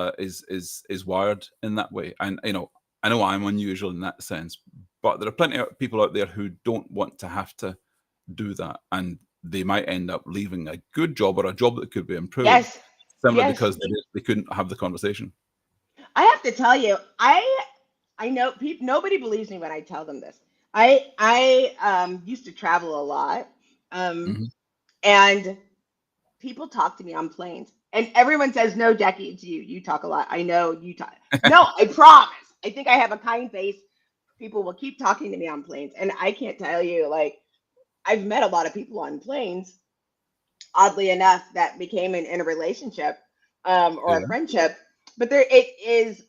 wired in that way. And I know I'm unusual in that sense, but there are plenty of people out there who don't want to have to do that, and they might end up leaving a good job or a job that could be improved Yes. simply Yes. because they couldn't have the conversation. I have to tell you, I know people. Nobody believes me when I tell them this. I used to travel a lot, um, Hmm. and people talk to me on planes, and everyone says, "No, Jackie, it's you. You talk a lot. I know you talk." No, I promise. I think I have a kind face. People will keep talking to me on planes, and I can't tell you, like, I've met a lot of people on planes, oddly enough, that became in a relationship, or a Yeah. friendship. But there, it is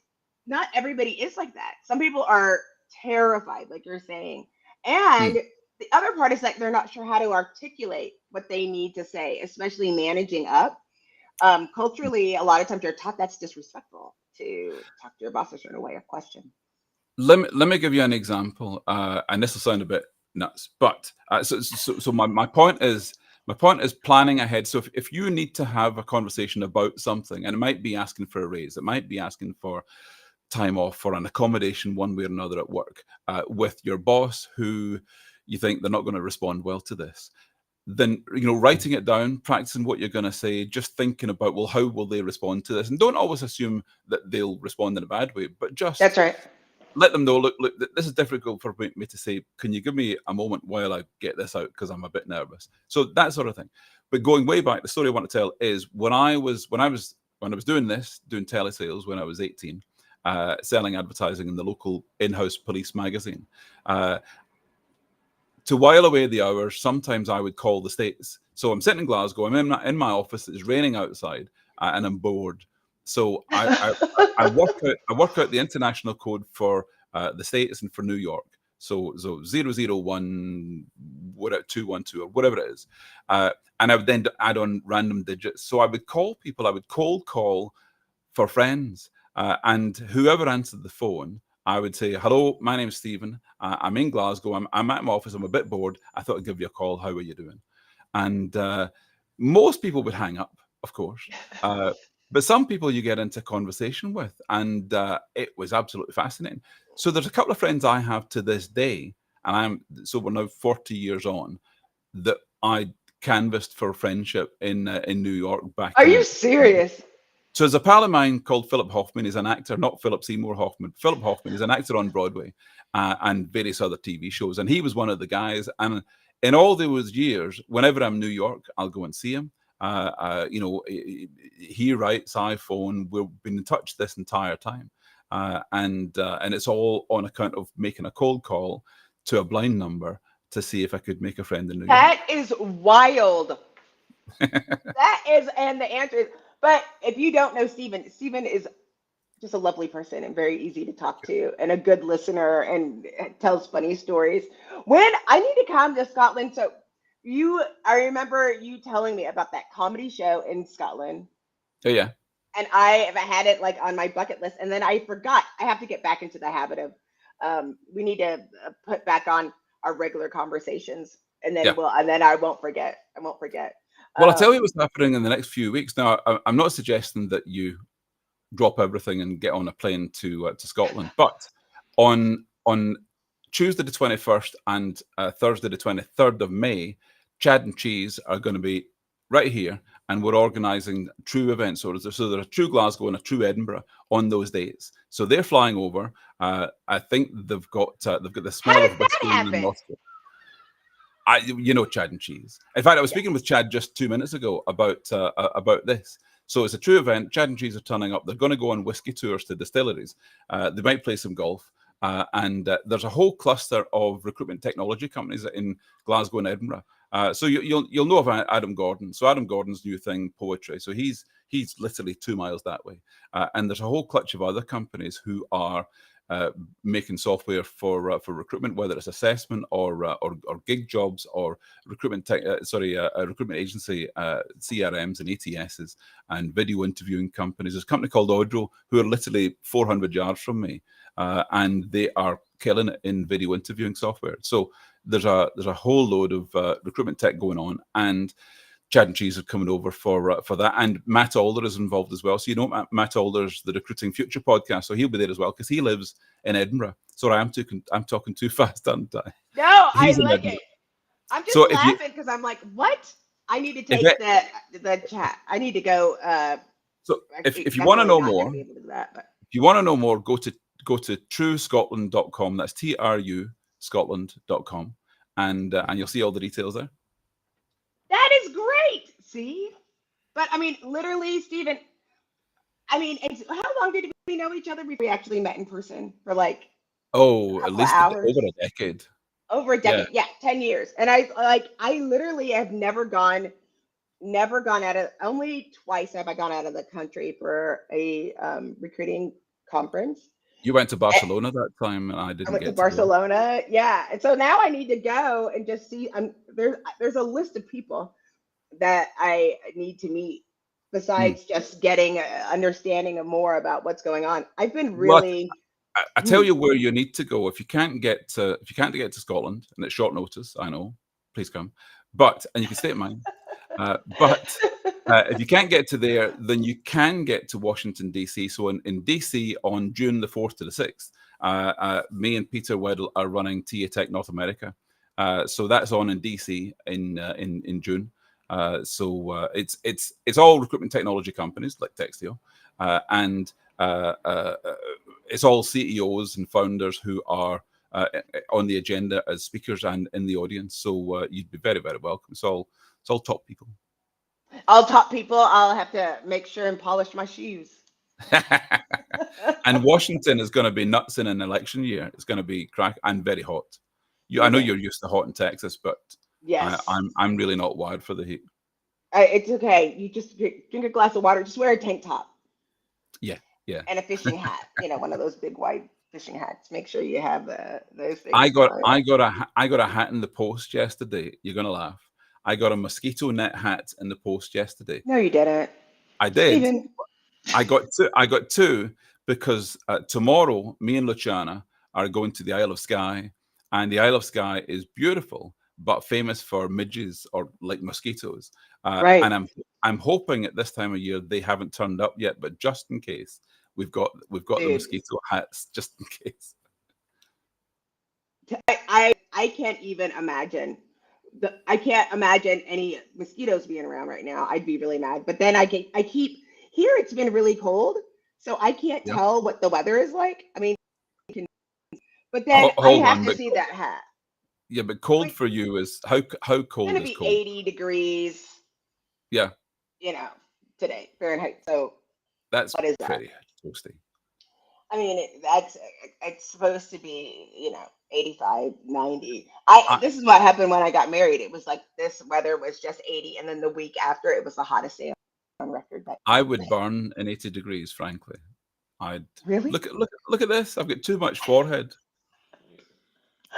not everybody is like that. Some people are terrified, like you're saying, and Hmm. the other part is that they're not sure how to articulate what they need to say, especially managing up. Culturally, a lot of times you're taught that's disrespectful to talk to your boss a certain way or question. Let me give you an example, and this will sound a bit nuts, but so my point is planning ahead. So if you need to have a conversation about something, and it might be asking for a raise, it might be asking for time off for an accommodation one way or another at work, with your boss who you think they're not going to respond well to this, then writing it down, practicing what you're going to say, just thinking about, well, how will they respond to this, and don't always assume that they'll respond in a bad way, but That's just right. let them know, look, this is difficult for me to say. Can you give me a moment while I get this out, because I'm a bit nervous? So that sort of thing. But going way back, the story I want to tell is when I was doing telesales when I was 18, selling advertising in the local in-house police magazine. Uh, to while away the hours, sometimes I would call the States. So I'm sitting in Glasgow, I'm in my office, it's raining outside, and I'm bored. So I work out the international code for the States and for New York. So 001, whatever, 212 or whatever it is. And I would then add on random digits. So I would call people, I would cold call for friends. And whoever answered the phone, I would say, "Hello, my name's Stephen. I'm in Glasgow. I'm at my office. I'm a bit bored. I thought I'd give you a call. How are you doing?" And most people would hang up, of course. Uh, but some people you get into conversation with, and it was absolutely fascinating. So there's a couple of friends I have to this day, and we're now 40 years on, that I canvassed for friendship in New York back Are you in. serious? So there's a pal of mine called Philip Hoffman. He's an actor, not Philip Seymour Hoffman. Philip Hoffman is an actor on Broadway, and various other TV shows. And he was one of the guys. And in all those years, whenever I'm in New York, I'll go and see him. He writes, I phone. We've been in touch this entire time, and it's all on account of making a cold call to a blind number to see if I could make a friend in New York. That is wild. That is, and the answer is, but if you don't know Stephen, Stephen is just a lovely person and very easy to talk to and a good listener and tells funny stories. When I need to come to Scotland, so I remember you telling me about that comedy show in Scotland, Oh yeah, and I had it like on my bucket list, and then I forgot. I have to get back into the habit of, we need to put back on our regular conversations, and then yeah. and then I won't forget. I won't forget. Well, I'll tell you what's happening in the next few weeks. Now, I'm not suggesting that you drop everything and get on a plane to Scotland, but on Tuesday the 21st and Thursday the 23rd of May, Chad and Cheese are going to be right here, and we're organising true events. So there's a true Glasgow and a true Edinburgh on those days. So they're flying over. I think they've got the smell How of does that whiskey in their happen? nostrils. Chad and Cheese. In fact, I was speaking with Chad just 2 minutes ago about this. So it's a true event. Chad and Cheese are turning up. They're going to go on whiskey tours to distilleries. They might play some golf. And there's a whole cluster of recruitment technology companies in Glasgow and Edinburgh. So you'll know of Adam Gordon. So Adam Gordon's new thing, poetry. So he's literally 2 miles that way. And there's a whole clutch of other companies who are making software for recruitment, whether it's assessment or gig jobs or recruitment recruitment agency CRMs and ATSs and video interviewing companies. There's a company called Odro who are literally 400 yards from me, and they are killing it in video interviewing software. So there's a whole load of recruitment tech going on, and Chad and Cheese are coming over for that, and Matt Alder is involved as well. So Matt Alder's the Recruiting Future podcast, so he'll be there as well because he lives in Edinburgh. Sorry, I'm talking too fast, aren't I? No, He's I in like Edinburgh. it. I'm just So laughing because I'm like, what? I need to take the chat. I need to go. So Actually, if you want to know definitely not more, gonna be able to do that, but if you want to know more, go to truscotland.com. That's TRU Scotland.com, and you'll see all the details there. that is great. See, but I mean, literally, Stephen. I mean, how long did we know each other before we actually met in person? For like Oh, a at couple of least hours. over a decade. Over a decade, yeah, 10 years. And I literally have never gone out of, only twice have I gone out of the country for a recruiting conference. You went to Barcelona that time, and I I didn't went to get to go. Barcelona, yeah. And so now I need to go and just see. There's a list of people that I need to meet besides just getting an understanding of more about what's going on. I've been Well, really. I tell you where you need to go if you can't get to Scotland, and it's short notice. I know, please come, and you can stay at mine. But if you can't get to there, then you can get to Washington DC. So in DC on June the 4th to the 6th, me and Peter Weddle are running TA Tech North America. So that's on in DC in June. So it's all recruitment technology companies like Textio, and it's all CEOs and founders who are on the agenda as speakers and in the audience. So you'd be very, very welcome. It's all top people. All top people. I'll have to make sure and polish my shoes. And Washington is going to be nuts in an election year. It's going to be crack and very hot. I know you're used to hot in Texas, but yes, I'm really not wired for the heat. It's okay. You just drink a glass of water. Just wear a tank top. Yeah. And a fishing hat. One of those big white fishing hats. Make sure you have those things. I got a hat in the post yesterday. You're gonna laugh. I got a mosquito net hat in the post yesterday. No, you didn't. I did. Steven. I got two because tomorrow me and Luciana are going to the Isle of Skye, and the Isle of Skye is beautiful but famous for midges or like mosquitoes. Right. And I'm hoping at this time of year they haven't turned up yet, but just in case, we've got the mosquito hats just in case. I can't even imagine. I can't imagine any mosquitoes being around right now. I'd be really mad. But then I keep here. It's been really cold, so I can't tell what the weather is like. I mean, but then I have to see that hat. Yeah, but cold for you is how cold it's gonna is be cold? 80 degrees. Yeah. Today Fahrenheit. So that's what is that? pretty toasty. I mean, it's supposed to be 85, 90. This is what happened when I got married. It was like this weather was just 80, and then the week after it was the hottest day on record. I would burn in 80 degrees, frankly. I'd really look at this. I've got too much forehead.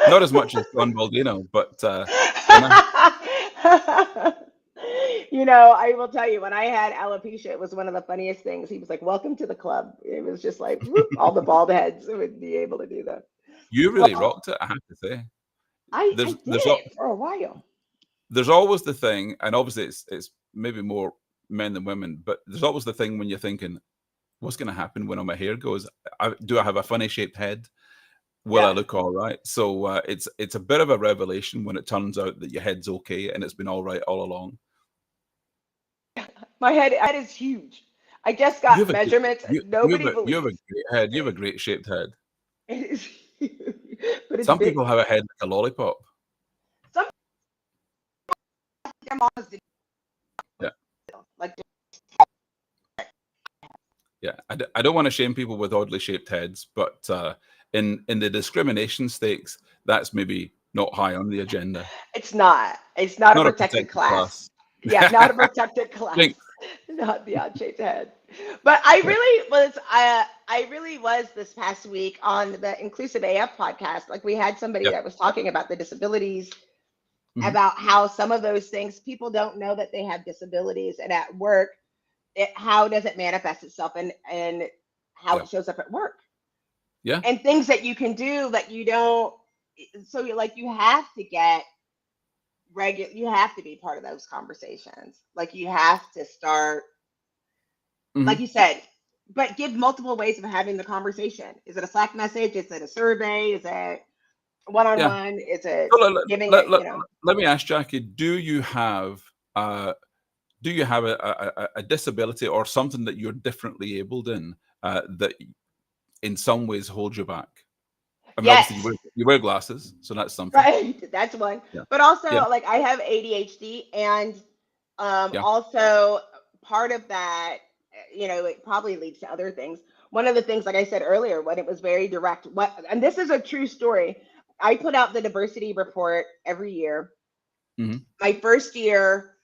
Not as much as John Baldino, but I will tell you, when I had alopecia, it was one of the funniest things. He was like, "Welcome to the club." It was just like whoop, all the bald heads would be able to do that. You really rocked it, I have to say. I did it for a while. there's always the thing, and obviously it's maybe more men than women, but there's always the thing when you're thinking, what's going to happen when my hair goes? Do I have a funny shaped head? Will I Yeah. look all right? So it's a bit of a revelation when it turns out that your head's okay and it's been all right all along. My head is huge. I just You got have a great, measurements. Nobody you have a believes great head. You have a it. great shaped head. It is huge, but it's Some big. people have a head like a lollipop. Some their mamas did Yeah, like yeah. I don't want to shame people with oddly shaped heads, but in the discrimination stakes, that's maybe not high on the agenda. it's not. It's not a Not a protected protected class. class. Yeah, not a protected class. Jinx. Not the odd shaped head. But I Yeah, really was. I really was this past week on the Inclusive AF podcast. Like we had somebody yeah. that was talking about the disabilities, Hmm. about how some of those things people don't know that they have disabilities, and at work, how does it manifest itself, and how Yeah, it shows up at work, yeah. and things that you can do that you don't. So you like you have to get regular. You have to be part of those conversations. Like you have to start, like Hmm. you said, but give multiple ways of having the conversation. Is it a Slack message? Is it a survey? Is it one on Yeah. one? Is it So giving it? let me ask Jackie, uh, do you have a disability or something that you're differently abled in that in some ways holds you back? I mean, obviously Yes, you wear glasses, so that's something. right. That's one. Yeah, But also, yeah, like I have ADHD, and yeah, also part of that, it probably leads to other things. One of the things, like I said earlier, when it was very direct, and this is a true story. I put out the diversity report every year. hmm, My first year,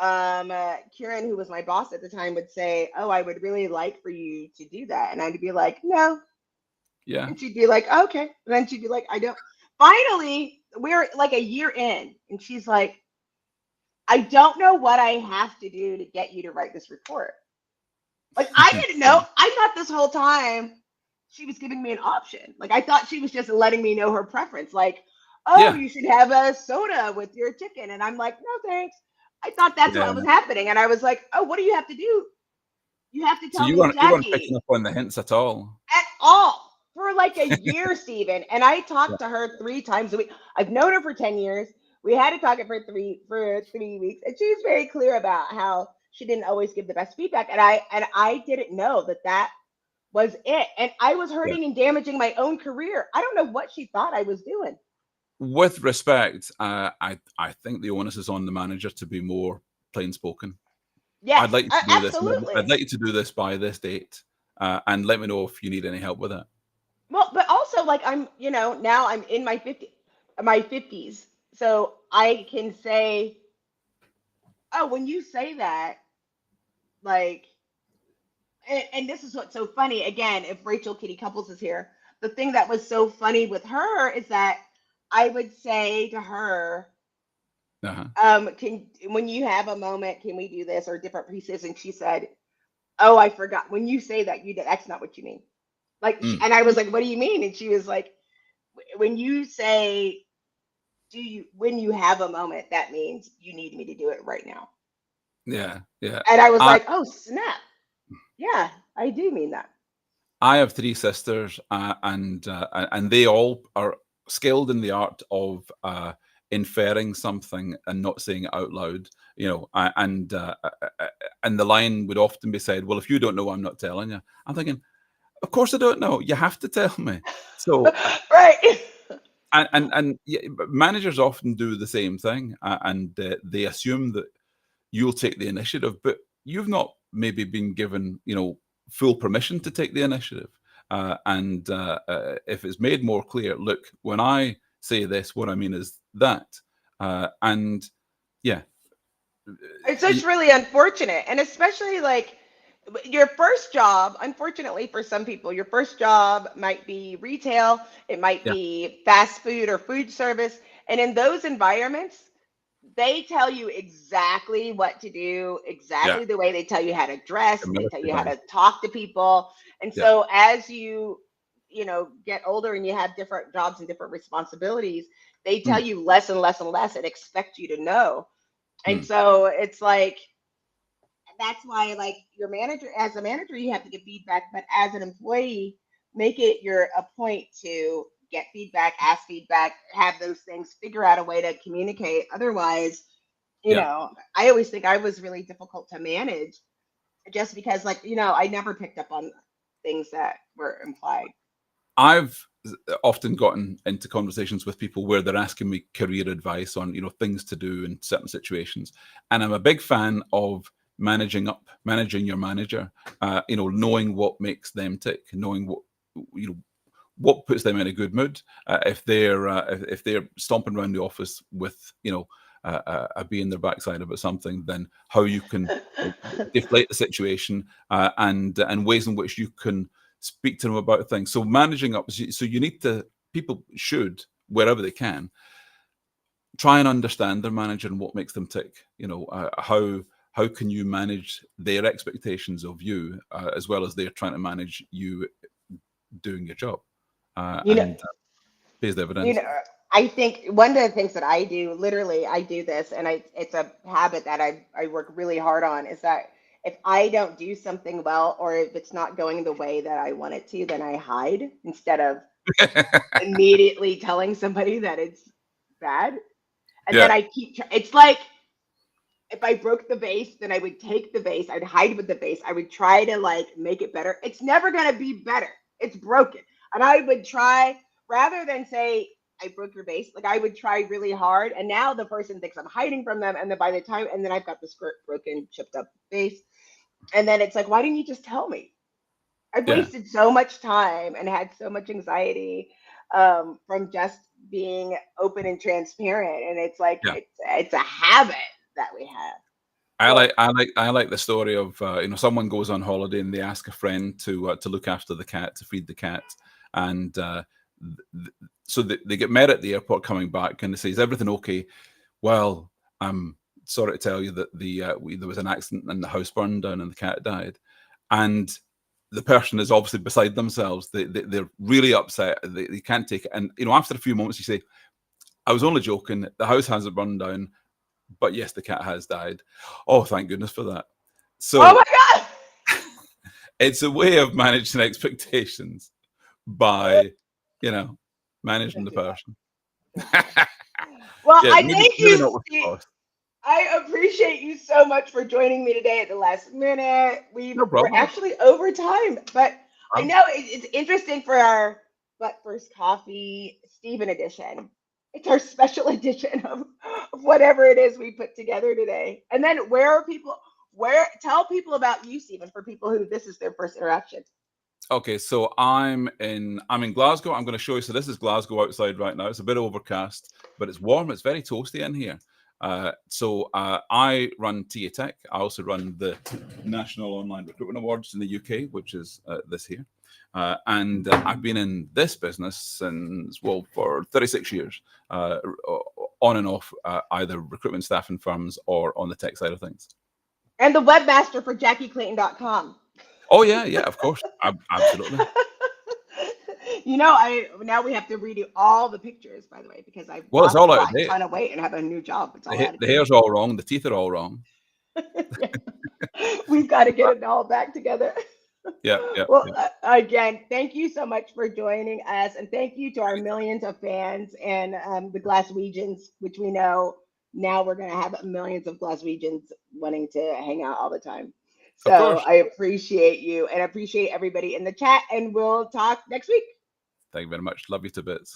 Kieran, who was my boss at the time, would say, "Oh, I would really like for you to do that," and I'd be like, "No," yeah. and she'd be like, "Okay," and then she'd be like, "I don't." Finally, we're like a year in, and she's like, "I don't know what I have to do to get you to write this report." Like I didn't know. I thought this whole time she was giving me an option. Like I thought she was just letting me know her preference. Like, oh, Yeah, you should have a soda with your chicken. And I'm like, no, thanks. I thought that's yeah. what was happening. And I was like, oh, what do you have to do? You have to So tell me, you weren't picking Jackie, up on the hints at all. at all for like a year, Stephen. And I Yeah, talked to her 3 times a week. I've known her for 10 years. We had to talk it for 3 weeks. And she was very clear about how she didn't always give the best feedback. And I didn't know that was it. And I was yeah. hurting and damaging my own career. I don't know what she thought I was doing. With respect, I think the onus is on the manager to be more plain spoken. I'd Yes, like you to do this. I'd absolutely. like you to do this by this date, and let me know if you need any help with it. Well, but also like now I'm in my 50s. So I can say, oh, when you say that, like, and this is what's so funny. Again, if Rachel Kitty Couples is here, the thing that was so funny with her is that I would say to her, Uh-huh. can when you have a moment, can we do this or different pieces? And she said, "Oh, I forgot. When you say that, that's not what you mean." Like, Mm. and I was like, "What do you mean?" And she was like, "When you say, when you have a moment, that means you need me to do it right now." Yeah, yeah. And I was I like, "Oh, snap. Yeah, I do mean that." I have three sisters, and they all are skilled in the art of inferring something and not saying it out loud. You know, and the line would often be said, "Well, if you don't know, I'm not telling you." I'm thinking, of course I don't know. You have to tell me. So Right. and yeah, managers often do the same thing, and they assume that you'll take the initiative, but you've not maybe been given, full permission to take the initiative. And if it's made more clear, look, when I say this, what I mean is that. And yeah, It's y- just really unfortunate. And especially like your first job, unfortunately for some people, your first job might be retail, it might yeah, be fast food or food service. And in those environments, they tell you exactly what to do, yeah, exactly the way they tell you how to dress, the they tell military you how way. to talk to people. And Yeah, so as you get older and you have different jobs and different responsibilities, they tell Mm, you less and less and less and expect you to know. And mm. so it's like, that's why, like, your manager, as a manager, you have to get feedback, but as an employee, make it your a point to get feedback, ask feedback, have those things, figure out a way to communicate. Otherwise, Yeah. I always think I was really difficult to manage just because, like, I never picked up on things that were implied. I've often gotten into conversations with people where they're asking me career advice on, things to do in certain situations. And I'm a big fan of managing your manager, knowing what makes them tick, knowing what puts them in a good mood. If they're stomping around the office with, a bee in their backside about something, then how you can deflate the situation, and ways in which you can speak to them about things. So managing up, so you need to, people should, wherever they can, try and understand their manager and what makes them tick. How can you manage their expectations of you, as well as they're trying to manage you doing your job, You know, and pays you dividends. know, I think one of the things that I do, literally, I do this, and it's a habit that I work really hard on, is that if I don't do something well, or if it's not going the way that I want it to, then I hide instead of immediately telling somebody that it's bad. And then Yeah, I it's like, if I broke the vase, then I would take the vase, I'd hide with the vase, I would try to, like, make it better. It's never going to be better. It's broken. And I would try, rather than say, I broke your vase, like, I would try really hard. And now the person thinks I'm hiding from them. And then by the time, and then I've got this broken, chipped up vase. And then it's like, why didn't you just tell me? I've yeah. wasted so much time and had so much anxiety, from just being open and transparent. And it's like, Yeah. it's a habit that we have. I Well, like the story of, someone goes on holiday and they ask a friend to look after the cat, to feed the cat, and so they get met at the airport coming back, and they say, "Is everything okay?" Well, I'm sorry to tell you that there was an accident and the house burned down and the cat died, and the person is obviously beside themselves. They're really upset. They can't take it, and after a few moments, you say, "I was only joking. The house hasn't burned down. But yes, the cat has died." Oh, thank goodness for that. oh my So God. it's a way of managing expectations by, you know, managing Don't the do that. person. Don't do that. Well, Yeah, I maybe thank maybe you, not with the Steve. boss. I appreciate you so much for joining me today at the last minute. No We're problem. actually over time, but I Um, know it's interesting for our But First Coffee Stephen edition. It's our special edition of whatever it is we put together today. And then tell people about you, Stephen, for people who this is their first interaction. okay, so I'm in Glasgow. I'm going to show you. So this is Glasgow outside right now. It's a bit overcast, but it's warm. It's very toasty in here. So I run TA Tech. I also run the National Online Recruitment Awards in the UK, which is this here. And I've been in this business since, well, for 36 years, on and off, either recruitment staffing firms or on the tech side of things. And the webmaster for JackieClayton.com. Oh yeah, yeah, of course, absolutely. I now we have to redo all the pictures, by the way, because I've Well, it's lost all out of a date. ton of weight and have a new job. It's all out of The date. hair's all wrong. The teeth are all wrong. Yeah. We've got to get it all back together. Yeah, yeah, Well, yeah. again, thank you so much for joining us, and thank you to our millions of fans and, the Glaswegians, which we know now we're going to have millions of Glaswegians wanting to hang out all the time. Of So course. I appreciate you and appreciate everybody in the chat, and we'll talk next week. Thank you very much. Love you to bits.